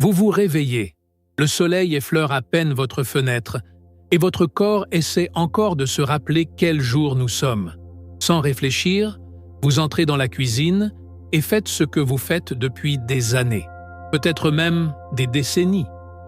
Vous vous réveillez, le soleil effleure à peine votre fenêtre, et votre corps essaie encore de se rappeler quel jour nous sommes. Sans réfléchir, vous entrez dans la cuisine et faites ce que vous faites depuis des années, peut-être même des décennies.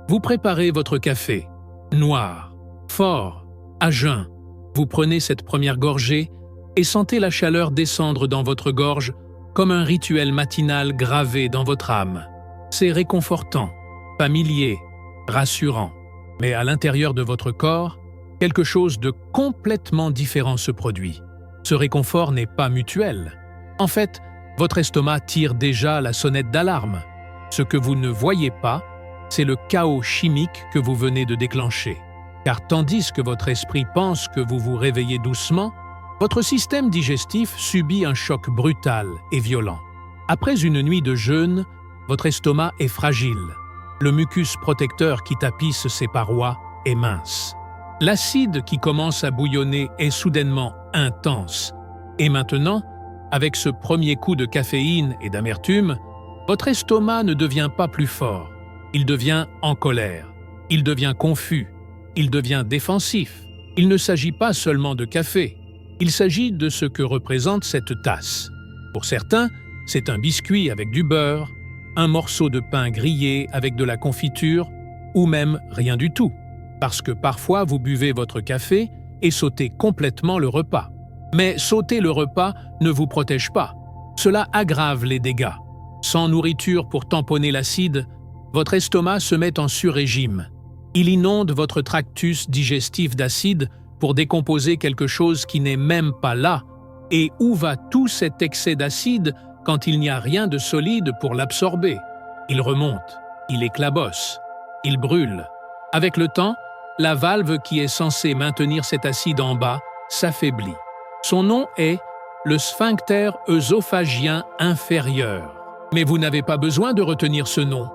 Vous préparez votre café, noir, fort, à jeun. Vous prenez cette première gorgée et sentez la chaleur descendre dans votre gorge comme un rituel matinal gravé dans votre âme. C'est réconfortant, familier, rassurant. Mais à l'intérieur de votre corps, quelque chose de complètement différent se produit. Ce réconfort n'est pas mutuel. En fait, votre estomac tire déjà la sonnette d'alarme. Ce que vous ne voyez pas, c'est le chaos chimique que vous venez de déclencher. Car tandis que votre esprit pense que vous vous réveillez doucement, votre système digestif subit un choc brutal et violent. Après une nuit de jeûne, votre estomac est fragile. Le mucus protecteur qui tapisse ses parois est mince. L'acide qui commence à bouillonner est soudainement intense. Et maintenant, avec ce premier coup de caféine et d'amertume, votre estomac ne devient pas plus fort. Il devient en colère. Il devient confus. Il devient défensif. Il ne s'agit pas seulement de café. Il s'agit de ce que représente cette tasse. Pour certains, c'est un biscuit avec du beurre, un morceau de pain grillé avec de la confiture, ou même rien du tout. Parce que parfois vous buvez votre café et sautez complètement le repas. Mais sauter le repas ne vous protège pas. Cela aggrave les dégâts. Sans nourriture pour tamponner l'acide, votre estomac se met en sur-régime. Il inonde votre tractus digestif d'acide pour décomposer quelque chose qui n'est même pas là. Et où va tout cet excès d'acide quand il n'y a rien de solide pour l'absorber? Il remonte, il éclabosse, il brûle. Avec le temps, la valve qui est censée maintenir cet acide en bas s'affaiblit. Son nom est le sphincter œsophagien inférieur. Mais vous n'avez pas besoin de retenir ce nom.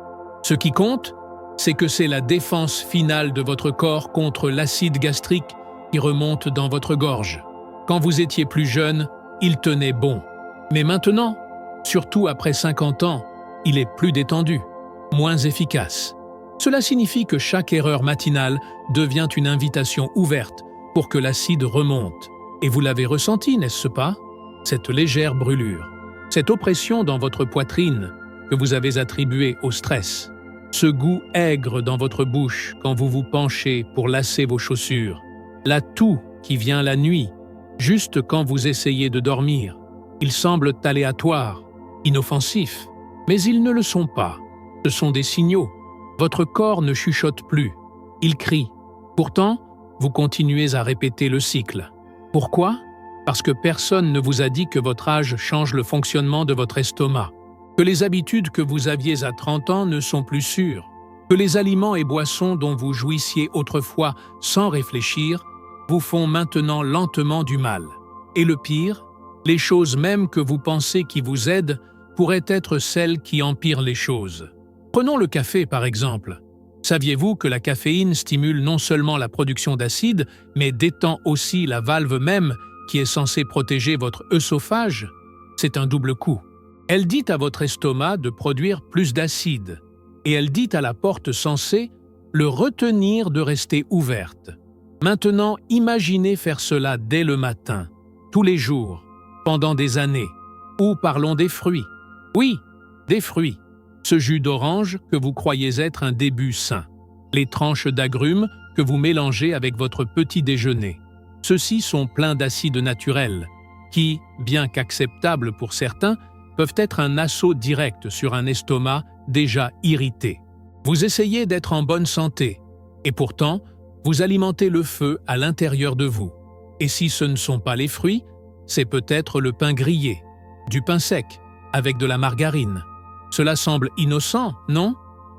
Ce qui compte, c'est que c'est la défense finale de votre corps contre l'acide gastrique qui remonte dans votre gorge. Quand vous étiez plus jeune, il tenait bon. Mais maintenant, surtout après 50 ans, il est plus détendu, moins efficace. Cela signifie que chaque erreur matinale devient une invitation ouverte pour que l'acide remonte. Et vous l'avez ressenti, n'est-ce pas? Cette légère brûlure, cette oppression dans votre poitrine que vous avez attribuée au stress, ce goût aigre dans votre bouche quand vous vous penchez pour lasser vos chaussures, la toux qui vient la nuit, juste quand vous essayez de dormir. Ils semblent aléatoires, inoffensifs, mais ils ne le sont pas. Ce sont des signaux. Votre corps ne chuchote plus, il crie. Pourtant, vous continuez à répéter le cycle. Pourquoi? Parce que personne ne vous a dit que votre âge change le fonctionnement de votre estomac, que les habitudes que vous aviez à 30 ans ne sont plus sûres, que les aliments et boissons dont vous jouissiez autrefois sans réfléchir vous font maintenant lentement du mal. Et le pire, les choses même que vous pensez qui vous aident pourraient être celles qui empirent les choses. Prenons le café par exemple. Saviez-vous que la caféine stimule non seulement la production d'acide, mais détend aussi la valve même qui est censée protéger votre œsophage? C'est un double coup. Elle dit à votre estomac de produire plus d'acide, et elle dit à la porte censée le retenir de rester ouverte. Maintenant, imaginez faire cela dès le matin, tous les jours, pendant des années. Ou parlons des fruits. Oui, des fruits. Ce jus d'orange que vous croyez être un début sain. Les tranches d'agrumes que vous mélangez avec votre petit déjeuner. Ceux-ci sont pleins d'acide naturel, qui, bien qu'acceptables pour certains, peuvent être un assaut direct sur un estomac déjà irrité. Vous essayez d'être en bonne santé, et pourtant, vous alimentez le feu à l'intérieur de vous. Et si ce ne sont pas les fruits, c'est peut-être le pain grillé, du pain sec, avec de la margarine. Cela semble innocent, non?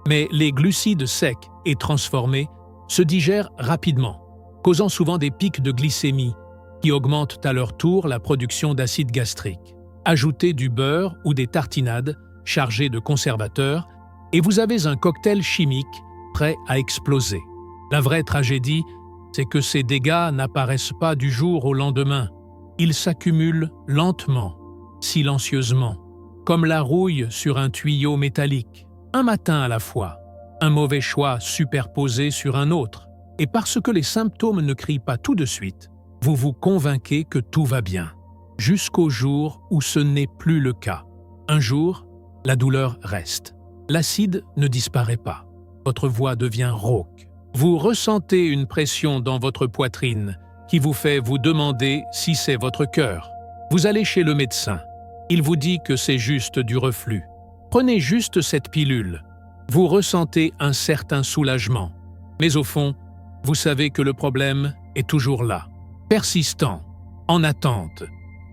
Mais les glucides secs et transformés se digèrent rapidement, causant souvent des pics de glycémie qui augmentent à leur tour la production d'acide gastrique. Ajoutez du beurre ou des tartinades chargées de conservateurs et vous avez un cocktail chimique prêt à exploser. La vraie tragédie, c'est que ces dégâts n'apparaissent pas du jour au lendemain. Ils s'accumulent lentement, silencieusement, comme la rouille sur un tuyau métallique, un matin à la fois. un mauvais choix superposé sur un autre. Et parce que les symptômes ne crient pas tout de suite, vous vous convainquez que tout va bien, jusqu'au jour où ce n'est plus le cas. Un jour, la douleur reste. L'acide ne disparaît pas. Votre voix devient rauque. Vous ressentez une pression dans votre poitrine qui vous fait vous demander si c'est votre cœur. Vous allez chez le médecin. Il vous dit que c'est juste du reflux. Prenez juste cette pilule. Vous ressentez un certain soulagement. Mais au fond, vous savez que le problème est toujours là, persistant, en attente.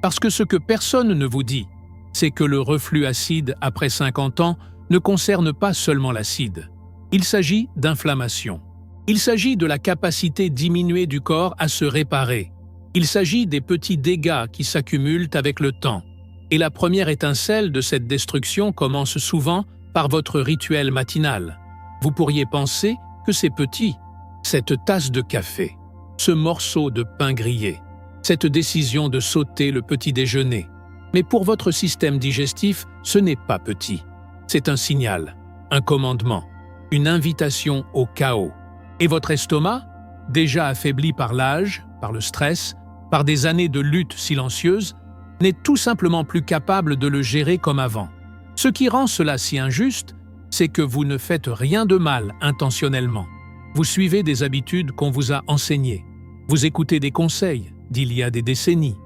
Parce que ce que personne ne vous dit, c'est que le reflux acide après 50 ans ne concerne pas seulement l'acide. Il s'agit d'inflammation. Il s'agit de la capacité diminuée du corps à se réparer. Il s'agit des petits dégâts qui s'accumulent avec le temps. Et la première étincelle de cette destruction commence souvent par votre rituel matinal. Vous pourriez penser que c'est petit, cette tasse de café, ce morceau de pain grillé, cette décision de sauter le petit déjeuner. Mais pour votre système digestif, ce n'est pas petit. C'est un signal, un commandement, une invitation au chaos. Et votre estomac, déjà affaibli par l'âge, par le stress, par des années de lutte silencieuse, n'est tout simplement plus capable de le gérer comme avant. Ce qui rend cela si injuste, c'est que vous ne faites rien de mal intentionnellement. Vous suivez des habitudes qu'on vous a enseignées. Vous écoutez des conseils d'il y a des décennies.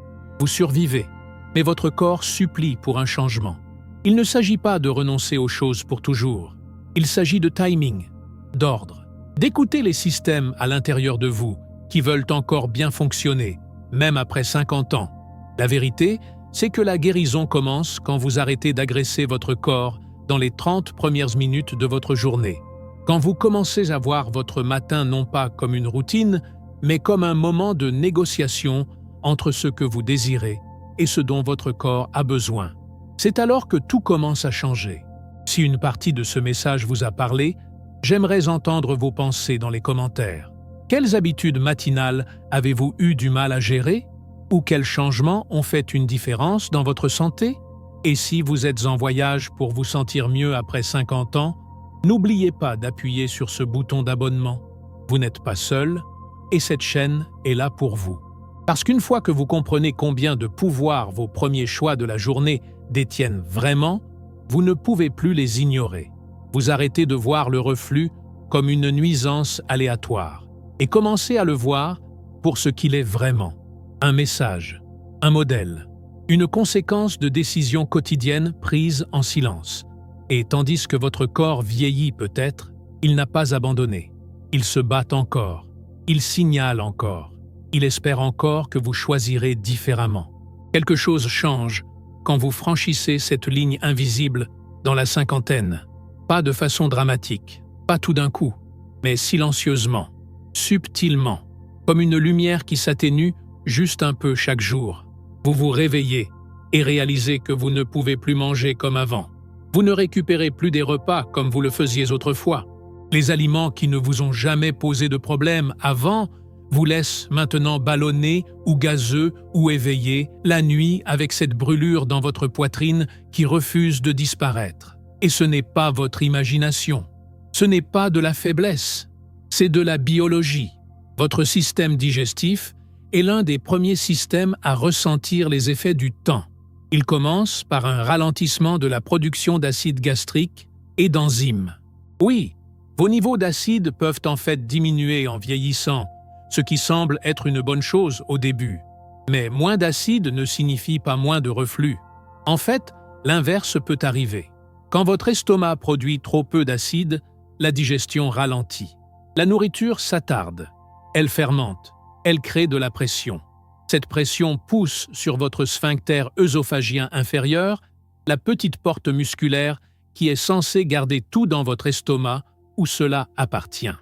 Vous survivez, mais votre corps supplie pour un changement. Il ne s'agit pas de renoncer aux choses pour toujours. Il s'agit de timing, d'ordre, d'écouter les systèmes à l'intérieur de vous qui veulent encore bien fonctionner, même après 50 ans. La vérité, c'est que la guérison commence quand vous arrêtez d'agresser votre corps dans les 30 premières minutes de votre journée. Quand vous commencez à voir votre matin non pas comme une routine, mais comme un moment de négociation entre ce que vous désirez et ce dont votre corps a besoin. C'est alors que tout commence à changer. Si une partie de ce message vous a parlé, j'aimerais entendre vos pensées dans les commentaires. Quelles habitudes matinales avez-vous eu du mal à gérer? Ou quels changements ont fait une différence dans votre santé? Et si vous êtes en voyage pour vous sentir mieux après 50 ans, n'oubliez pas d'appuyer sur ce bouton d'abonnement. Vous n'êtes pas seul et cette chaîne est là pour vous. Parce qu'une fois que vous comprenez combien de pouvoir vos premiers choix de la journée détiennent vraiment, vous ne pouvez plus les ignorer. Vous arrêtez de voir le reflux comme une nuisance aléatoire et commencez à le voir pour ce qu'il est vraiment. Un message, un modèle, une conséquence de décisions quotidiennes prises en silence. Et tandis que votre corps vieillit peut-être, il n'a pas abandonné. Il se bat encore, il signale encore, il espère encore que vous choisirez différemment. Quelque chose change quand vous franchissez cette ligne invisible dans la cinquantaine. Pas de façon dramatique, pas tout d'un coup, mais silencieusement, subtilement, comme une lumière qui s'atténue juste un peu chaque jour. Vous vous réveillez et réalisez que vous ne pouvez plus manger comme avant. Vous ne récupérez plus des repas comme vous le faisiez autrefois. Les aliments qui ne vous ont jamais posé de problème avant vous laissent maintenant ballonnés ou gazeux ou éveillés la nuit avec cette brûlure dans votre poitrine qui refuse de disparaître. Et ce n'est pas votre imagination. Ce n'est pas de la faiblesse. C'est de la biologie. Votre système digestif est l'un des premiers systèmes à ressentir les effets du temps. Il commence par un ralentissement de la production d'acide gastrique et d'enzymes. Oui, vos niveaux d'acide peuvent en fait diminuer en vieillissant, ce qui semble être une bonne chose au début. Mais moins d'acide ne signifie pas moins de reflux. En fait, l'inverse peut arriver. Quand votre estomac produit trop peu d'acide, la digestion ralentit. La nourriture s'attarde. Elle fermente. Elle crée de la pression. Cette pression pousse sur votre sphincter œsophagien inférieur, la petite porte musculaire qui est censée garder tout dans votre estomac où cela appartient.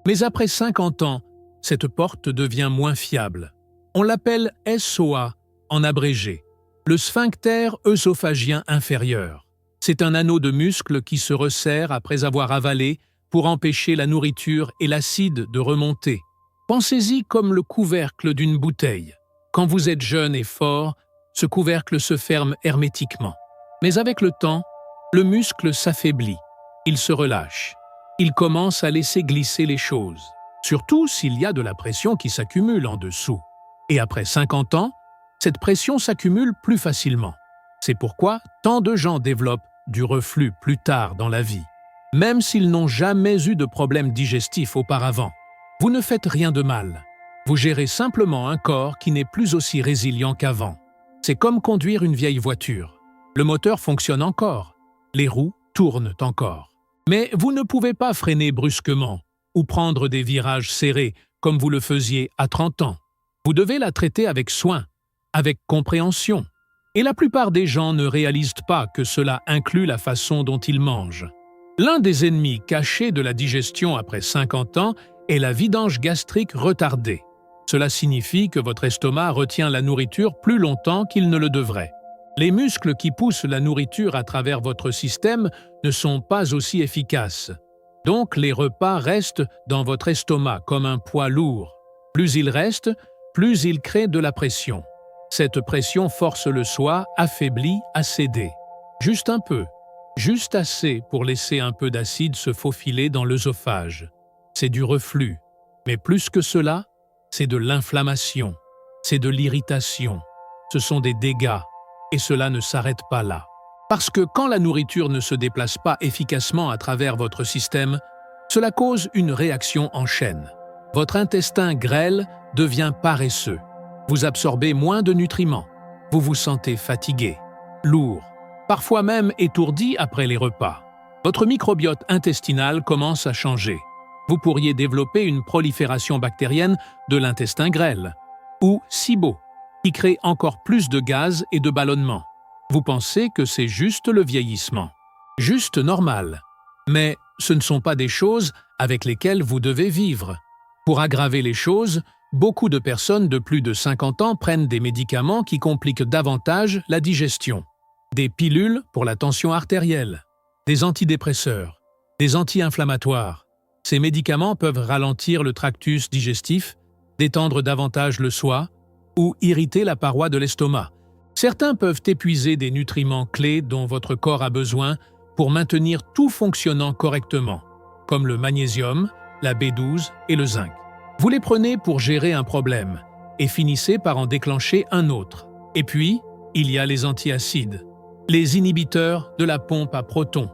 Mais après 50 ans, cette porte devient moins fiable. On l'appelle SOA en abrégé, le sphincter œsophagien inférieur. C'est un anneau de muscle qui se resserre après avoir avalé pour empêcher la nourriture et l'acide de remonter. Pensez-y comme le couvercle d'une bouteille. Quand vous êtes jeune et fort, ce couvercle se ferme hermétiquement. Mais avec le temps, le muscle s'affaiblit, il se relâche. il commence à laisser glisser les choses, surtout s'il y a de la pression qui s'accumule en dessous. Et après 50 ans, cette pression s'accumule plus facilement. C'est pourquoi tant de gens développent du reflux plus tard dans la vie, même s'ils n'ont jamais eu de problème digestif auparavant. Vous ne faites rien de mal. Vous gérez simplement un corps qui n'est plus aussi résilient qu'avant. C'est comme conduire une vieille voiture. Le moteur fonctionne encore, les roues tournent encore. Mais vous ne pouvez pas freiner brusquement ou prendre des virages serrés comme vous le faisiez à 30 ans. Vous devez la traiter avec soin, avec compréhension. Et la plupart des gens ne réalisent pas que cela inclut la façon dont ils mangent. L'un des ennemis cachés de la digestion après 50 ans est la vidange gastrique retardée. Cela signifie que votre estomac retient la nourriture plus longtemps qu'il ne le devrait. Les muscles qui poussent la nourriture à travers votre système ne sont pas aussi efficaces. Donc les repas restent dans votre estomac comme un poids lourd. Plus ils restent, plus ils créent de la pression. Cette pression force le soi affaibli à céder. Juste un peu, juste assez pour laisser un peu d'acide se faufiler dans l'œsophage. C'est du reflux. Mais plus que cela, c'est de l'inflammation, c'est de l'irritation. Ce sont des dégâts, et cela ne s'arrête pas là. Parce que quand la nourriture ne se déplace pas efficacement à travers votre système, cela cause une réaction en chaîne. Votre intestin grêle devient paresseux. Vous absorbez moins de nutriments. Vous vous sentez fatigué, lourd, parfois même étourdi après les repas. Votre microbiote intestinal commence à changer. Vous pourriez développer une prolifération bactérienne de l'intestin grêle, ou SIBO, qui crée encore plus de gaz et de ballonnement. Vous pensez que c'est juste le vieillissement. Juste normal. Mais ce ne sont pas des choses avec lesquelles vous devez vivre. Pour aggraver les choses, beaucoup de personnes de plus de 50 ans prennent des médicaments qui compliquent davantage la digestion. Des pilules pour la tension artérielle, des antidépresseurs, des anti-inflammatoires. Ces médicaments peuvent ralentir le tractus digestif, détendre davantage le soi ou irriter la paroi de l'estomac. Certains peuvent épuiser des nutriments clés dont votre corps a besoin pour maintenir tout fonctionnant correctement, comme le magnésium, la B12 et le zinc. Vous les prenez pour gérer un problème et finissez par en déclencher un autre. Et puis, il y a les antiacides, les inhibiteurs de la pompe à protons,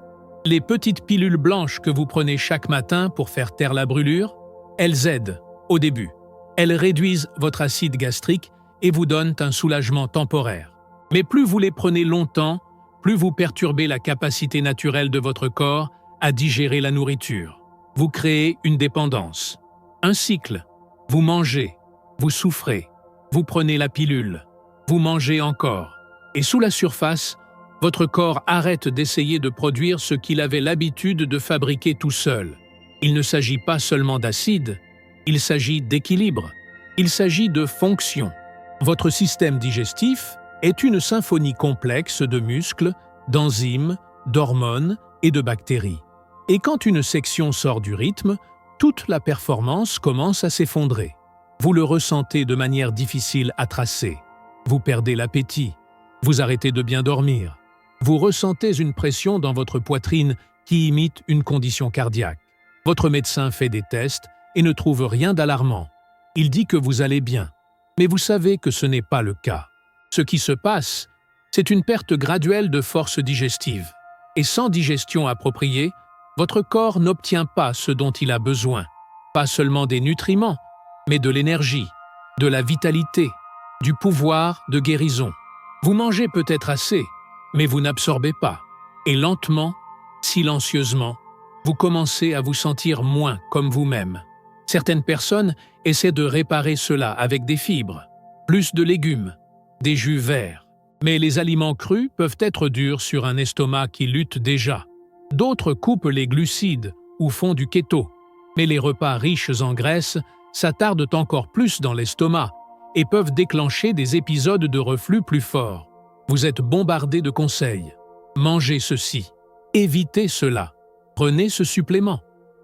les petites pilules blanches que vous prenez chaque matin pour faire taire la brûlure. Elles aident, au début. Elles réduisent votre acide gastrique et vous donnent un soulagement temporaire. Mais plus vous les prenez longtemps, plus vous perturbez la capacité naturelle de votre corps à digérer la nourriture. Vous créez une dépendance. Un cycle. Vous mangez, vous souffrez, vous prenez la pilule, vous mangez encore. Et sous la surface, votre corps arrête d'essayer de produire ce qu'il avait l'habitude de fabriquer tout seul. Il ne s'agit pas seulement d'acide, il s'agit d'équilibre, il s'agit de fonction. Votre système digestif est une symphonie complexe de muscles, d'enzymes, d'hormones et de bactéries. Et quand une section sort du rythme, toute la performance commence à s'effondrer. Vous le ressentez de manière difficile à tracer. Vous perdez l'appétit. Vous arrêtez de bien dormir. Vous ressentez une pression dans votre poitrine qui imite une condition cardiaque. Votre médecin fait des tests et ne trouve rien d'alarmant. Il dit que vous allez bien. Mais vous savez que ce n'est pas le cas. Ce qui se passe, c'est une perte graduelle de force digestive. Et sans digestion appropriée, votre corps n'obtient pas ce dont il a besoin, pas seulement des nutriments, mais de l'énergie, de la vitalité, du pouvoir de guérison. Vous mangez peut-être assez, mais vous n'absorbez pas. Et lentement, silencieusement, vous commencez à vous sentir moins comme vous-même. Certaines personnes essaient de réparer cela avec des fibres, plus de légumes, des jus verts. Mais les aliments crus peuvent être durs sur un estomac qui lutte déjà. D'autres coupent les glucides ou font du keto, mais les repas riches en graisse s'attardent encore plus dans l'estomac et peuvent déclencher des épisodes de reflux plus forts. Vous êtes bombardé de conseils. Mangez ceci, évitez cela, prenez ce supplément,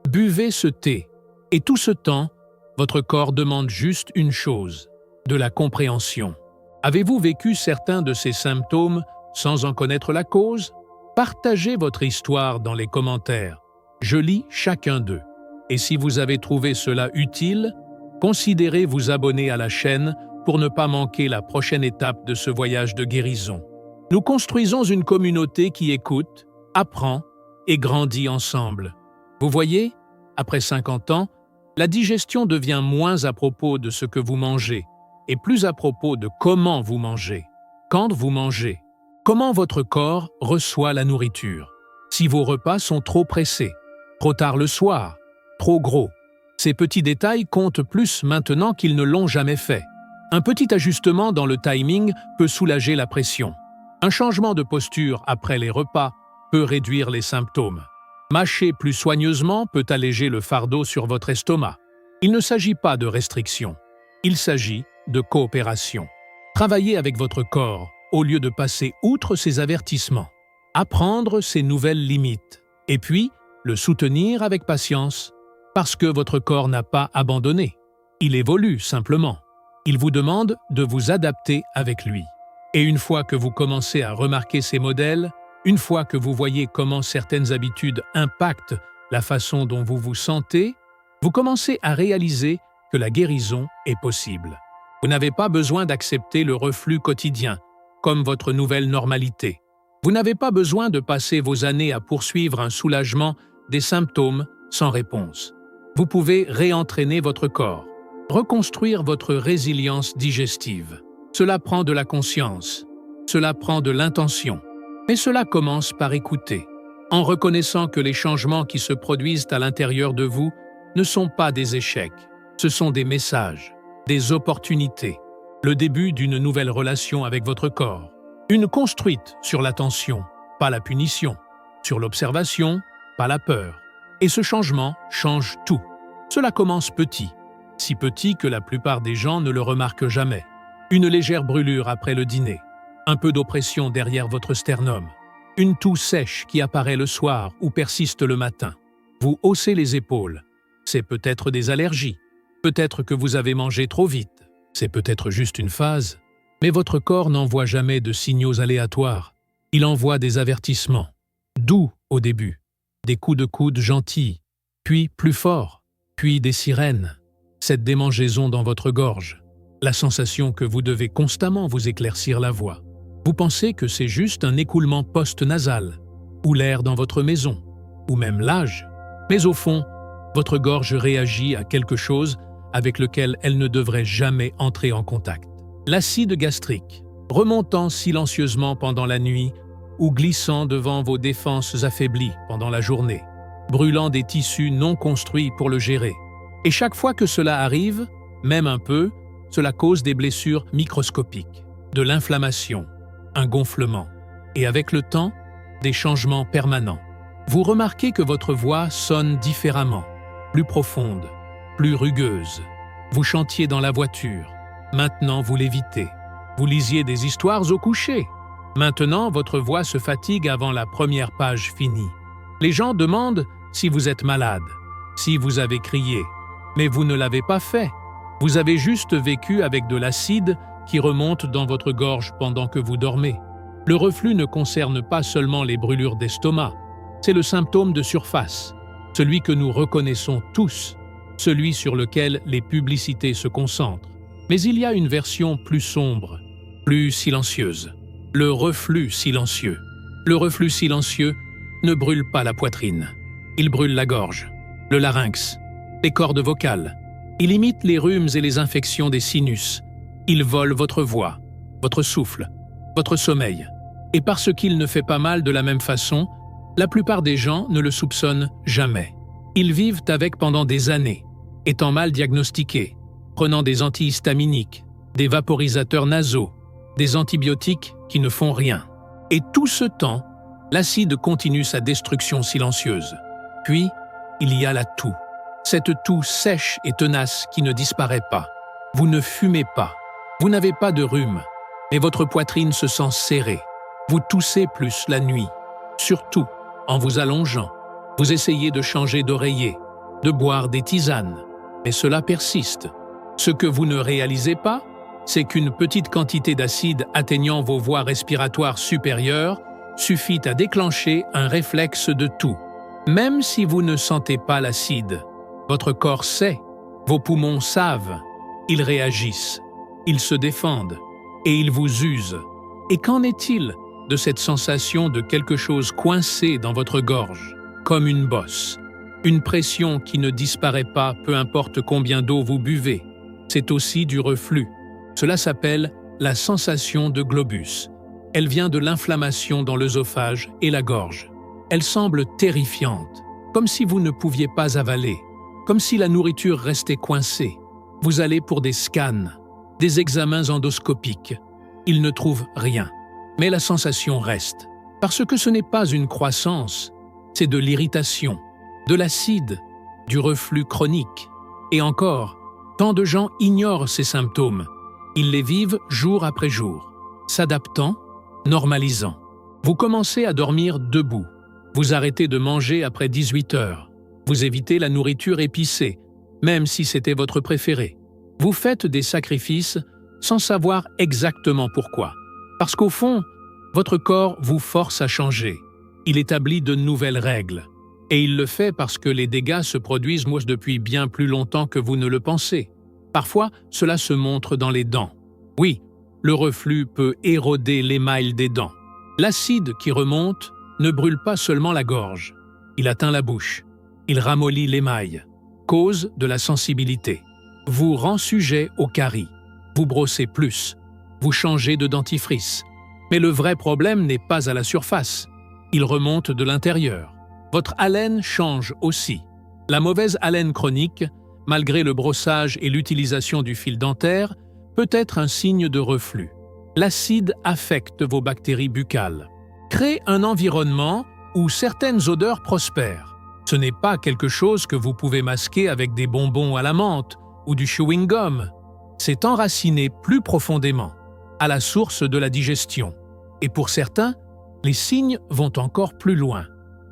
buvez ce thé. Et tout ce temps, votre corps demande juste une chose, de la compréhension. Avez-vous vécu certains de ces symptômes sans en connaître la cause ? Partagez votre histoire dans les commentaires. Je lis chacun d'eux. Et si vous avez trouvé cela utile, considérez vous abonner à la chaîne pour ne pas manquer la prochaine étape de ce voyage de guérison. Nous construisons une communauté qui écoute, apprend et grandit ensemble. Vous voyez, après 50 ans, la digestion devient moins à propos de ce que vous mangez et plus à propos de comment vous mangez, quand vous mangez, comment votre corps reçoit la nourriture. Si vos repas sont trop pressés, trop tard le soir, trop gros, ces petits détails comptent plus maintenant qu'ils ne l'ont jamais fait. Un petit ajustement dans le timing peut soulager la pression. Un changement de posture après les repas peut réduire les symptômes. Mâcher plus soigneusement peut alléger le fardeau sur votre estomac. Il ne s'agit pas de restriction, il s'agit de coopération. Travaillez avec votre corps au lieu de passer outre ses avertissements. Apprendre ses nouvelles limites et puis le soutenir avec patience parce que votre corps n'a pas abandonné. Il évolue simplement. Il vous demande de vous adapter avec lui. Et une fois que vous commencez à remarquer ces modèles, une fois que vous voyez comment certaines habitudes impactent la façon dont vous vous sentez, vous commencez à réaliser que la guérison est possible. Vous n'avez pas besoin d'accepter le reflux quotidien comme votre nouvelle normalité. Vous n'avez pas besoin de passer vos années à poursuivre un soulagement des symptômes sans réponse. Vous pouvez réentraîner votre corps, reconstruire votre résilience digestive. Cela prend de la conscience, cela prend de l'intention, mais cela commence par écouter, en reconnaissant que les changements qui se produisent à l'intérieur de vous ne sont pas des échecs, ce sont des messages, des opportunités, le début d'une nouvelle relation avec votre corps, une construite sur l'attention, pas la punition, sur l'observation, pas la peur. Et ce changement change tout. Cela commence petit, si petit que la plupart des gens ne le remarquent jamais. Une légère brûlure après le dîner, un peu d'oppression derrière votre sternum, une toux sèche qui apparaît le soir ou persiste le matin. Vous haussez les épaules. C'est peut-être des allergies, peut-être que vous avez mangé trop vite, c'est peut-être juste une phase, mais votre corps n'envoie jamais de signaux aléatoires. Il envoie des avertissements, doux au début, des coups de coude gentils, puis plus forts, puis des sirènes, cette démangeaison dans votre gorge, la sensation que vous devez constamment vous éclaircir la voix. Vous pensez que c'est juste un écoulement post-nasal, ou l'air dans votre maison, ou même l'âge, mais au fond, votre gorge réagit à quelque chose avec lequel elle ne devrait jamais entrer en contact. L'acide gastrique, remontant silencieusement pendant la nuit ou glissant devant vos défenses affaiblies pendant la journée, brûlant des tissus non construits pour le gérer. Et chaque fois que cela arrive, même un peu, cela cause des blessures microscopiques, de l'inflammation, un gonflement, et avec le temps, des changements permanents. Vous remarquez que votre voix sonne différemment, plus profonde, plus rugueuse. Vous chantiez dans la voiture, maintenant vous l'évitez. Vous lisiez des histoires au coucher. Maintenant, votre voix se fatigue avant la première page finie. Les gens demandent si vous êtes malade, si vous avez crié, mais vous ne l'avez pas fait. Vous avez juste vécu avec de l'acide qui remonte dans votre gorge pendant que vous dormez. Le reflux ne concerne pas seulement les brûlures d'estomac, c'est le symptôme de surface, celui que nous reconnaissons tous, celui sur lequel les publicités se concentrent. Mais il y a une version plus sombre, plus silencieuse, le reflux silencieux. Le reflux silencieux ne brûle pas la poitrine, il brûle la gorge, le larynx, les cordes vocales. Il imite les rhumes et les infections des sinus. Il vole votre voix, votre souffle, votre sommeil. Et parce qu'il ne fait pas mal de la même façon, la plupart des gens ne le soupçonnent jamais. Ils vivent avec pendant des années, étant mal diagnostiqués, prenant des antihistaminiques, des vaporisateurs nasaux, des antibiotiques qui ne font rien. Et tout ce temps, l'acide continue sa destruction silencieuse. Puis, il y a la toux. Cette toux sèche et tenace qui ne disparaît pas. Vous ne fumez pas. Vous n'avez pas de rhume, mais votre poitrine se sent serrée. Vous toussez plus la nuit, surtout en vous allongeant. Vous essayez de changer d'oreiller, de boire des tisanes, mais cela persiste. Ce que vous ne réalisez pas, c'est qu'une petite quantité d'acide atteignant vos voies respiratoires supérieures suffit à déclencher un réflexe de toux. Même si vous ne sentez pas l'acide, votre corps sait, vos poumons savent, ils réagissent, ils se défendent et ils vous usent. Et qu'en est-il de cette sensation de quelque chose coincé dans votre gorge, comme une bosse, une pression qui ne disparaît pas peu importe combien d'eau vous buvez? C'est aussi du reflux. Cela s'appelle la sensation de globus. Elle vient de l'inflammation dans l'œsophage et la gorge. Elle semble terrifiante, comme si vous ne pouviez pas avaler, comme si la nourriture restait coincée. Vous allez pour des scans, des examens endoscopiques. Ils ne trouvent rien. Mais la sensation reste, parce que ce n'est pas une croissance, c'est de l'irritation, de l'acide, du reflux chronique. Et encore, tant de gens ignorent ces symptômes. Ils les vivent jour après jour, s'adaptant, normalisant. Vous commencez à dormir debout. Vous arrêtez de manger après 18 heures. Vous évitez la nourriture épicée, même si c'était votre préféré. Vous faites des sacrifices sans savoir exactement pourquoi. Parce qu'au fond, votre corps vous force à changer. Il établit de nouvelles règles. Et il le fait parce que les dégâts se produisent depuis bien plus longtemps que vous ne le pensez. Parfois, cela se montre dans les dents. Oui, le reflux peut éroder l'émail des dents. L'acide qui remonte ne brûle pas seulement la gorge. Il atteint la bouche. Il ramollit l'émail, cause de la sensibilité. Vous rend sujet aux caries. Vous brossez plus. Vous changez de dentifrice. Mais le vrai problème n'est pas à la surface. Il remonte de l'intérieur. Votre haleine change aussi. La mauvaise haleine chronique, malgré le brossage et l'utilisation du fil dentaire, peut être un signe de reflux. L'acide affecte vos bactéries buccales. Crée un environnement où certaines odeurs prospèrent. Ce n'est pas quelque chose que vous pouvez masquer avec des bonbons à la menthe ou du chewing-gum. C'est enraciné plus profondément, à la source de la digestion. Et pour certains, les signes vont encore plus loin.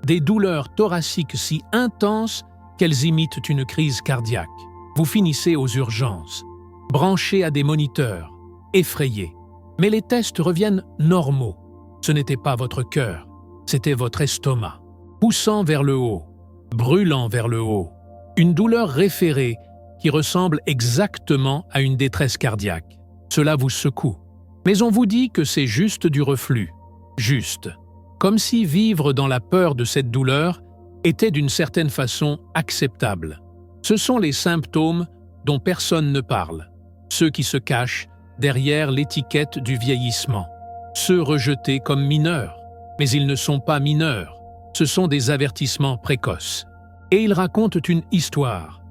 Des douleurs thoraciques si intenses qu'elles imitent une crise cardiaque. Vous finissez aux urgences, branchés à des moniteurs, effrayés. Mais les tests reviennent normaux. Ce n'était pas votre cœur, c'était votre estomac, poussant vers le haut, brûlant vers le haut. Une douleur référée qui ressemble exactement à une détresse cardiaque. Cela vous secoue. Mais on vous dit que c'est juste du reflux. Juste. Comme si vivre dans la peur de cette douleur était d'une certaine façon acceptable. Ce sont les symptômes dont personne ne parle. Ceux qui se cachent derrière l'étiquette du vieillissement. Ceux rejetés comme mineurs. Mais ils ne sont pas mineurs. Ce sont des avertissements précoces. Et ils racontent une histoire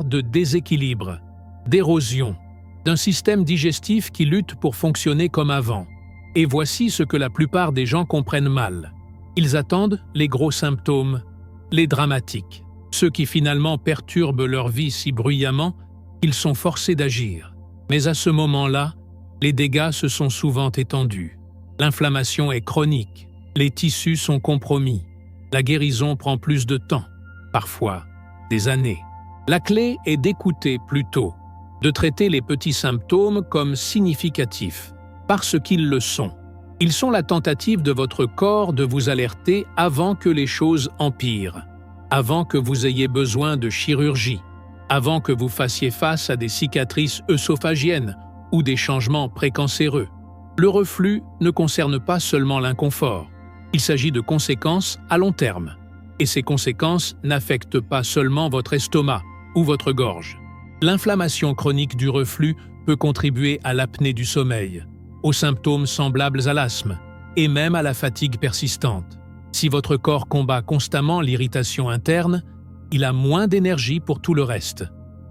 de déséquilibre, d'érosion, d'un système digestif qui lutte pour fonctionner comme avant. Et voici ce que la plupart des gens comprennent mal. Ils attendent les gros symptômes, les dramatiques, ceux qui finalement perturbent leur vie si bruyamment qu'ils sont forcés d'agir. Mais à ce moment-là, les dégâts se sont souvent étendus. L'inflammation est chronique, les tissus sont compromis, la guérison prend plus de temps, parfois des années. La clé est d'écouter plutôt, de traiter les petits symptômes comme significatifs, parce qu'ils le sont. Ils sont la tentative de votre corps de vous alerter avant que les choses empirent, avant que vous ayez besoin de chirurgie, avant que vous fassiez face à des cicatrices œsophagiennes ou des changements précancéreux. Le reflux ne concerne pas seulement l'inconfort, il s'agit de conséquences à long terme. Et ces conséquences n'affectent pas seulement votre estomac ou votre gorge. L'inflammation chronique du reflux peut contribuer à l'apnée du sommeil, aux symptômes semblables à l'asthme et même à la fatigue persistante. Si votre corps combat constamment l'irritation interne, il a moins d'énergie pour tout le reste.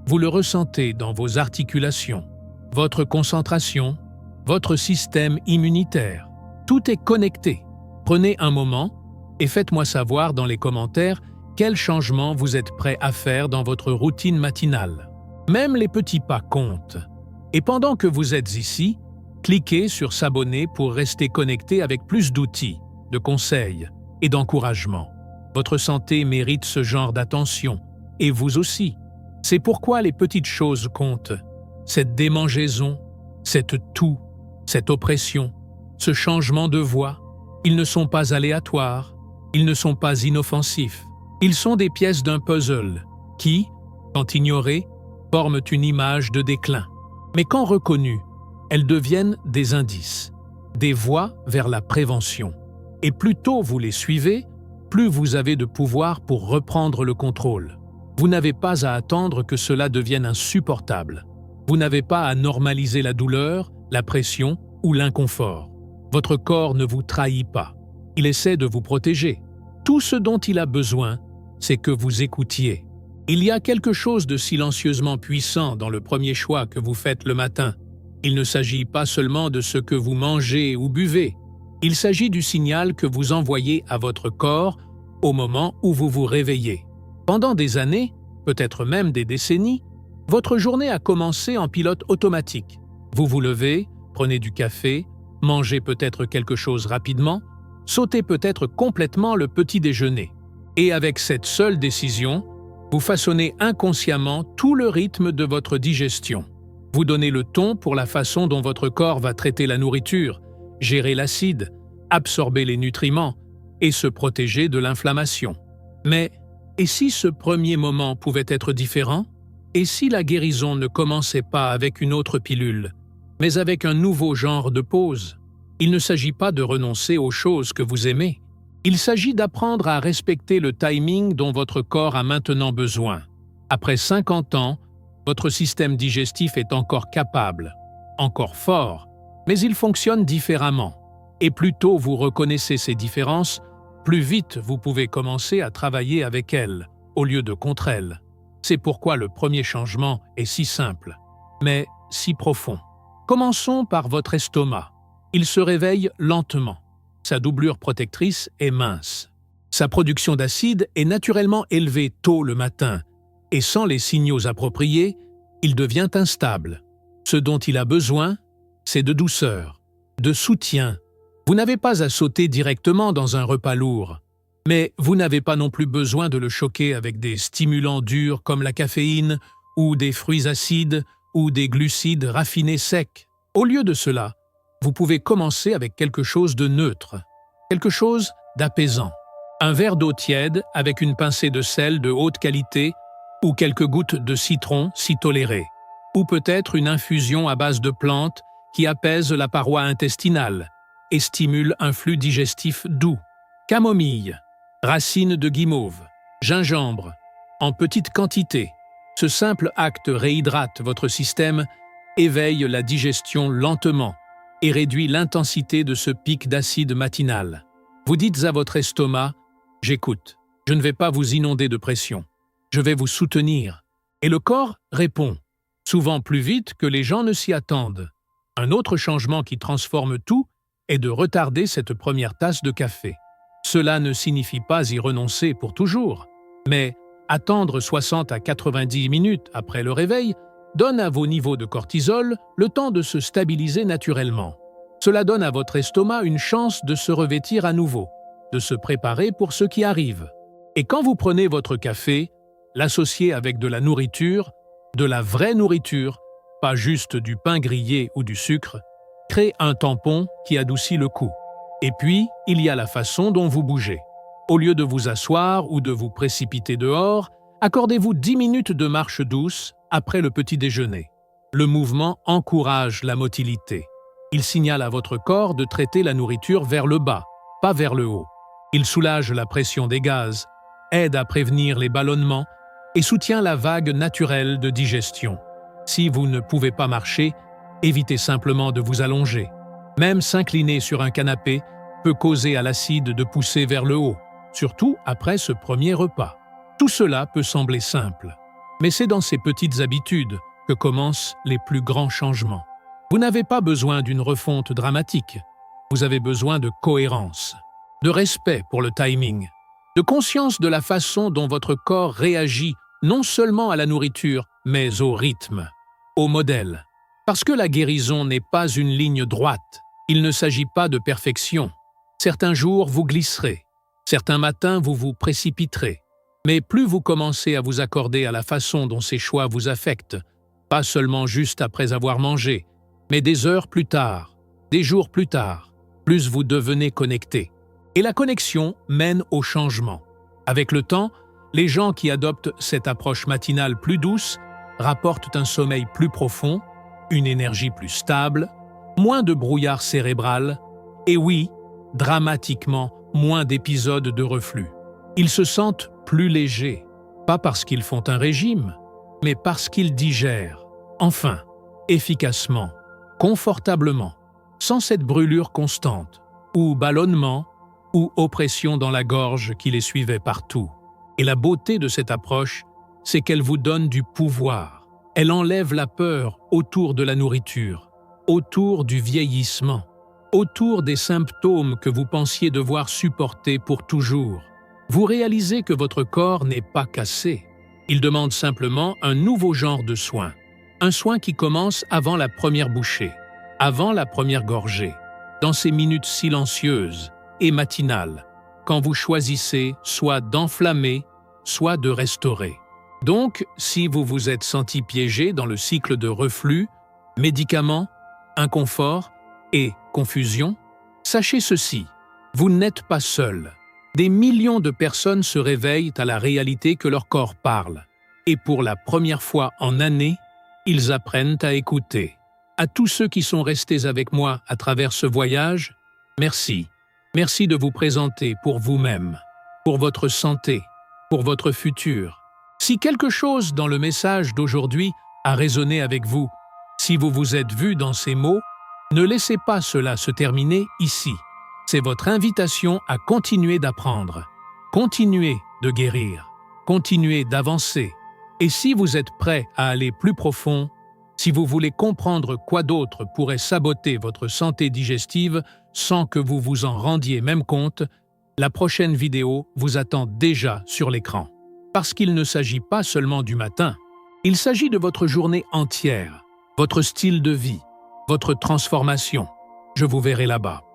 Vous le ressentez dans vos articulations, votre concentration, votre système immunitaire. Tout est connecté. Prenez un moment et faites-moi savoir dans les commentaires quels changements vous êtes prêt à faire dans votre routine matinale. Même les petits pas comptent. Et pendant que vous êtes ici, cliquez sur s'abonner pour rester connecté avec plus d'outils, de conseils et d'encouragement. Votre santé mérite ce genre d'attention, et vous aussi. C'est pourquoi les petites choses comptent. Cette démangeaison, cette toux, cette oppression, ce changement de voix, ils ne sont pas aléatoires, Ils ne sont pas inoffensifs. Ils sont des pièces d'un puzzle qui, quand ignorées, forment une image de déclin. Mais quand reconnues, elles deviennent des indices, des voies vers la prévention. Et plus tôt vous les suivez, plus vous avez de pouvoir pour reprendre le contrôle. Vous n'avez pas à attendre que cela devienne insupportable. Vous n'avez pas à normaliser la douleur, la pression ou l'inconfort. Votre corps ne vous trahit pas. Il essaie de vous protéger. Tout ce dont il a besoin, c'est que vous écoutiez. Il y a quelque chose de silencieusement puissant dans le premier choix que vous faites le matin. Il ne s'agit pas seulement de ce que vous mangez ou buvez. Il s'agit du signal que vous envoyez à votre corps au moment où vous vous réveillez. Pendant des années, peut-être même des décennies, votre journée a commencé en pilote automatique. Vous vous levez, prenez du café, mangez peut-être quelque chose rapidement, sautez peut-être complètement le petit déjeuner. Et avec cette seule décision, vous façonnez inconsciemment tout le rythme de votre digestion. Vous donnez le ton pour la façon dont votre corps va traiter la nourriture, gérer l'acide, absorber les nutriments et se protéger de l'inflammation. Mais, et si ce premier moment pouvait être différent? Et si la guérison ne commençait pas avec une autre pilule, mais avec un nouveau genre de pause? Il ne s'agit pas de renoncer aux choses que vous aimez. Il s'agit d'apprendre à respecter le timing dont votre corps a maintenant besoin. Après 50 ans, votre système digestif est encore capable, encore fort, mais il fonctionne différemment. Et plus tôt vous reconnaissez ces différences, plus vite vous pouvez commencer à travailler avec elles, au lieu de contre elles. C'est pourquoi le premier changement est si simple, mais si profond. Commençons par votre estomac. Il se réveille lentement. Sa doublure protectrice est mince. Sa production d'acide est naturellement élevée tôt le matin, et sans les signaux appropriés, il devient instable. Ce dont il a besoin, c'est de douceur, de soutien. Vous n'avez pas à sauter directement dans un repas lourd, mais vous n'avez pas non plus besoin de le choquer avec des stimulants durs comme la caféine, ou des fruits acides, ou des glucides raffinés secs. Au lieu de cela, vous pouvez commencer avec quelque chose de neutre, quelque chose d'apaisant. Un verre d'eau tiède avec une pincée de sel de haute qualité ou quelques gouttes de citron si toléré, ou peut-être une infusion à base de plantes qui apaise la paroi intestinale et stimule un flux digestif doux. Camomille, racines de guimauve, gingembre, en petite quantité. Ce simple acte réhydrate votre système, éveille la digestion lentement et réduit l'intensité de ce pic d'acide matinal. Vous dites à votre estomac « J'écoute, je ne vais pas vous inonder de pression, je vais vous soutenir ». Et le corps répond, souvent plus vite que les gens ne s'y attendent. Un autre changement qui transforme tout est de retarder cette première tasse de café. Cela ne signifie pas y renoncer pour toujours, mais attendre 60 à 90 minutes après le réveil donne à vos niveaux de cortisol le temps de se stabiliser naturellement. Cela donne à votre estomac une chance de se revêtir à nouveau, de se préparer pour ce qui arrive. Et quand vous prenez votre café, l'associez avec de la nourriture, de la vraie nourriture, pas juste du pain grillé ou du sucre, crée un tampon qui adoucit le coup. Et puis, il y a la façon dont vous bougez. Au lieu de vous asseoir ou de vous précipiter dehors, accordez-vous 10 minutes de marche douce après le petit déjeuner. Le mouvement encourage la motilité. Il signale à votre corps de traiter la nourriture vers le bas, pas vers le haut. Il soulage la pression des gaz, aide à prévenir les ballonnements et soutient la vague naturelle de digestion. Si vous ne pouvez pas marcher, évitez simplement de vous allonger. Même s'incliner sur un canapé peut causer à l'acide de pousser vers le haut, surtout après ce premier repas. Tout cela peut sembler simple, mais c'est dans ces petites habitudes que commencent les plus grands changements. Vous n'avez pas besoin d'une refonte dramatique, vous avez besoin de cohérence, de respect pour le timing, de conscience de la façon dont votre corps réagit non seulement à la nourriture, mais au rythme, au modèle. Parce que la guérison n'est pas une ligne droite, il ne s'agit pas de perfection. Certains jours, vous glisserez, certains matins, vous vous précipiterez. Mais plus vous commencez à vous accorder à la façon dont ces choix vous affectent, pas seulement juste après avoir mangé, mais des heures plus tard, des jours plus tard, plus vous devenez connecté. Et la connexion mène au changement. Avec le temps, les gens qui adoptent cette approche matinale plus douce rapportent un sommeil plus profond, une énergie plus stable, moins de brouillard cérébral et oui, dramatiquement, moins d'épisodes de reflux. Ils se sentent plus légers, pas parce qu'ils font un régime, mais parce qu'ils digèrent, enfin, efficacement, confortablement, sans cette brûlure constante, ou ballonnement, ou oppression dans la gorge qui les suivait partout. Et la beauté de cette approche, c'est qu'elle vous donne du pouvoir. Elle enlève la peur autour de la nourriture, autour du vieillissement, autour des symptômes que vous pensiez devoir supporter pour toujours. Vous réalisez que votre corps n'est pas cassé. Il demande simplement un nouveau genre de soin. Un soin qui commence avant la première bouchée, avant la première gorgée, dans ces minutes silencieuses et matinales, quand vous choisissez soit d'enflammer, soit de restaurer. Donc, si vous vous êtes senti piégé dans le cycle de reflux, médicaments, inconfort et confusion, sachez ceci, vous n'êtes pas seul. Des millions de personnes se réveillent à la réalité que leur corps parle. Et pour la première fois en années, ils apprennent à écouter. À tous ceux qui sont restés avec moi à travers ce voyage, merci. Merci de vous présenter pour vous-même, pour votre santé, pour votre futur. Si quelque chose dans le message d'aujourd'hui a résonné avec vous, si vous vous êtes vu dans ces mots, ne laissez pas cela se terminer ici. C'est votre invitation à continuer d'apprendre, continuer de guérir, continuer d'avancer. Et si vous êtes prêt à aller plus profond, si vous voulez comprendre quoi d'autre pourrait saboter votre santé digestive sans que vous vous en rendiez même compte, la prochaine vidéo vous attend déjà sur l'écran. Parce qu'il ne s'agit pas seulement du matin, il s'agit de votre journée entière, votre style de vie, votre transformation. Je vous verrai là-bas.